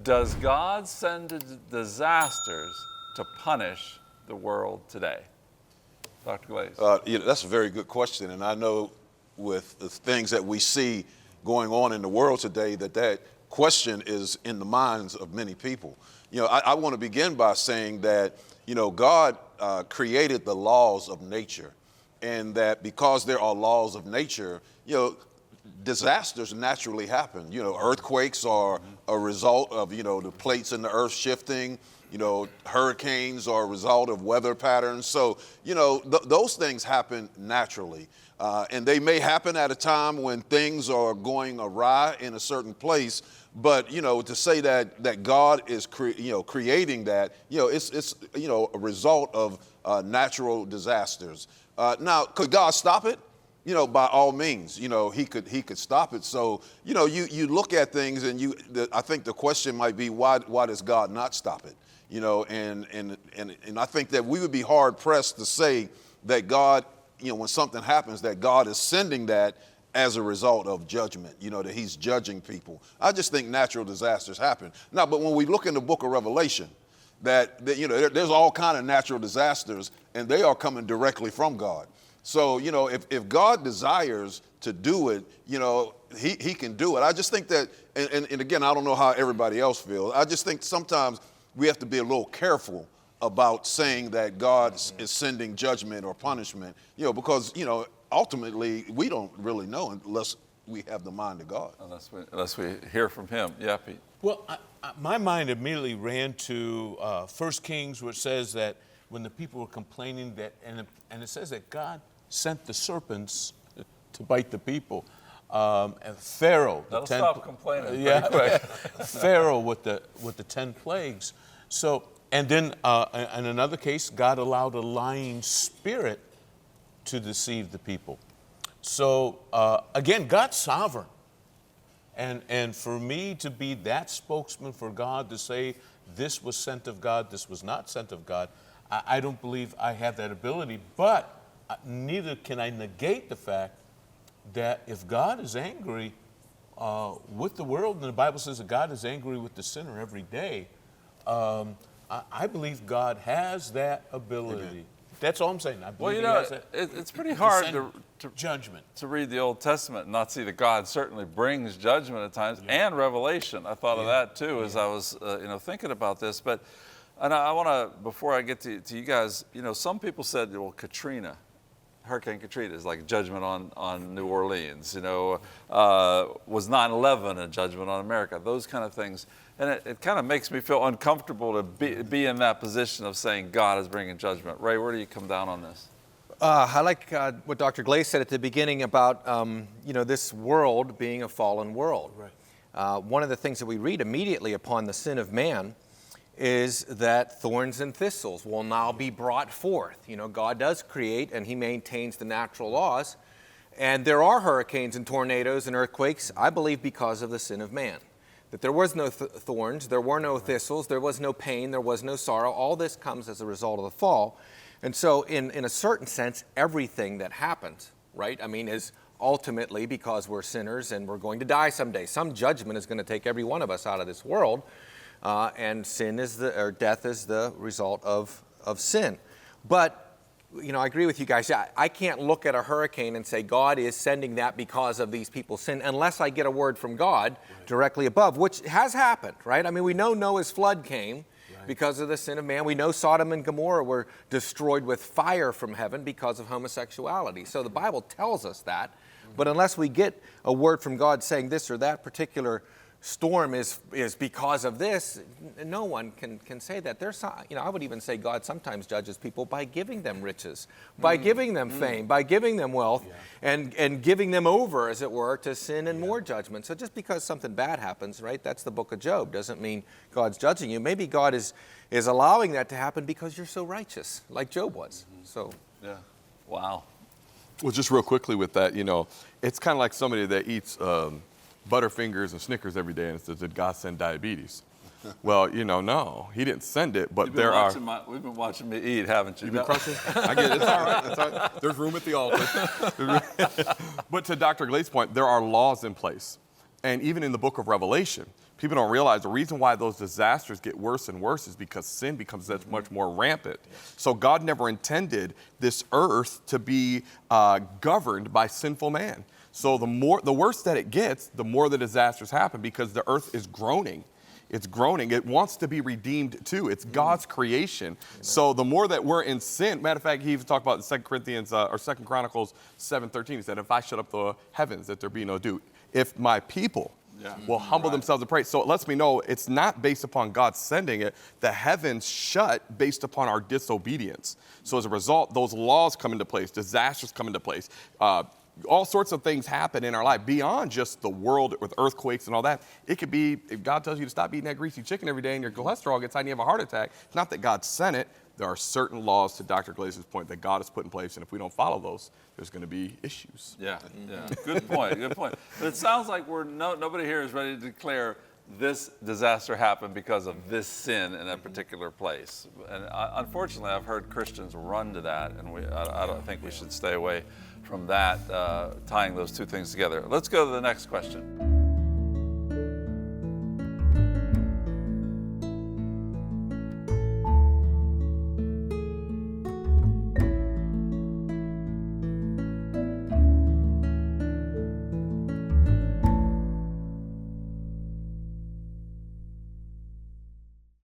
Does God send disasters to punish the world today? Dr. Glaze. That's a very good question. And I know with the things that we see going on in the world today, that question is in the minds of many people. I want to begin by saying that, God created the laws of nature, and that because there are laws of nature, disasters naturally happen. Earthquakes are a result of, the plates in the earth shifting. Hurricanes are a result of weather patterns. So, those things happen naturally. And they may happen at a time when things are going awry in a certain place. But, to say that God is, creating that, it's a result of natural disasters. Now, could God stop it? By all means, he could stop it. So, you look at things and I think the question might be, why does God not stop it? And I think that we would be hard pressed to say that God, when something happens, that God is sending that as a result of judgment, that he's judging people. I just think natural disasters happen. Now, but when we look in the book of Revelation, that there's all kind of natural disasters, and they are coming directly from God. So, if God desires to do it, he can do it. I just think that, and again, I don't know how everybody else feels. I just think sometimes we have to be a little careful about saying that God is sending judgment or punishment, because, ultimately we don't really know unless we have the mind of God. Unless we hear from him. Yeah, Pete. Well, my mind immediately ran to 1 Kings, where it says that when the people were complaining and it says that God sent the serpents to bite the people. And Pharaoh. Stop complaining. Yeah, right. Pharaoh with the 10 plagues. So, and then in another case, God allowed a lying spirit to deceive the people. So again, God's sovereign. And for me to be that spokesman for God, to say this was sent of God, this was not sent of God, I don't believe I have that ability. But neither can I negate the fact that if God is angry with the world, and the Bible says that God is angry with the sinner every day, I believe God has that ability. Amen. That's all I'm saying. I believe it's pretty hard to judgment to read the Old Testament and not see that God certainly brings judgment at times, and revelation. I thought of that too as I was thinking about this. But and I want to, before I get to you guys, some people said, well, Hurricane Katrina is like judgment on New Orleans. Was 9/11 a judgment on America? Those kind of things. And it kind of makes me feel uncomfortable to be in that position of saying God is bringing judgment. Ray, where do you come down on this? I like what Dr. Glaze said at the beginning about this world being a fallen world. Right. One of the things that we read immediately upon the sin of man is that thorns and thistles will now be brought forth. God does create and he maintains the natural laws. And there are hurricanes and tornadoes and earthquakes, I believe, because of the sin of man. That there was no thorns, there were no thistles, there was no pain, there was no sorrow. All this comes as a result of the fall. And so in a certain sense, everything that happens, right, is ultimately because we're sinners and we're going to die someday. Some judgment is going to take every one of us out of this world. And death is the result of sin. But, I agree with you guys. I can't look at a hurricane and say God is sending that because of these people's sin unless I get a word from God directly above, which has happened, right? We know Noah's flood came because of the sin of man. We know Sodom and Gomorrah were destroyed with fire from heaven because of homosexuality. So the Bible tells us that. But unless we get a word from God saying this or that particular storm is because of this, no one can say that. I would even say God sometimes judges people by giving them riches, by giving them fame, by giving them wealth, and giving them over, as it were, to sin and more judgment. So just because something bad happens, right, that's the book of Job, doesn't mean God's judging you. Maybe God is allowing that to happen because you're so righteous, like Job was. So, yeah. Wow. Well, just real quickly with that, it's kind of like somebody that eats Butterfingers and Snickers every day, and it says, did God send diabetes? Well, no, he didn't send it, but there are... We've been watching me eat, haven't you? You've been crushing? I get it. It's all right. It's all right. There's room at the altar. But to Dr. Glaze's point, there are laws in place. And even in the book of Revelation, People don't realize the reason why those disasters get worse and worse is because sin becomes that much more rampant. So God never intended this earth to be governed by sinful man. So the worse that it gets, the more the disasters happen because the earth is groaning. It's groaning. It wants to be redeemed too. It's God's creation. So the more that we're in sin, matter of fact, he even talked about in 2 Corinthians or 2 Chronicles 7:13. He said, if I shut up the heavens, that there be no dew. If my people will humble themselves and pray. So it lets me know it's not based upon God sending it. The heavens shut based upon our disobedience. So as a result, those laws come into place, disasters come into place. All sorts of things happen in our life beyond just the world with earthquakes and all that. It could be if God tells you to stop eating that greasy chicken every day and your cholesterol gets high and you have a heart attack. It's not that God sent it. There are certain laws, to Dr. Glaze's point, that God has put in place, and if we don't follow those, there's going to be issues. Yeah. Good point. But it sounds like nobody here is ready to declare this disaster happened because of this sin in a particular place. And unfortunately, I've heard Christians run to that, and I don't think we should stay away from that, tying those two things together. Let's go to the next question.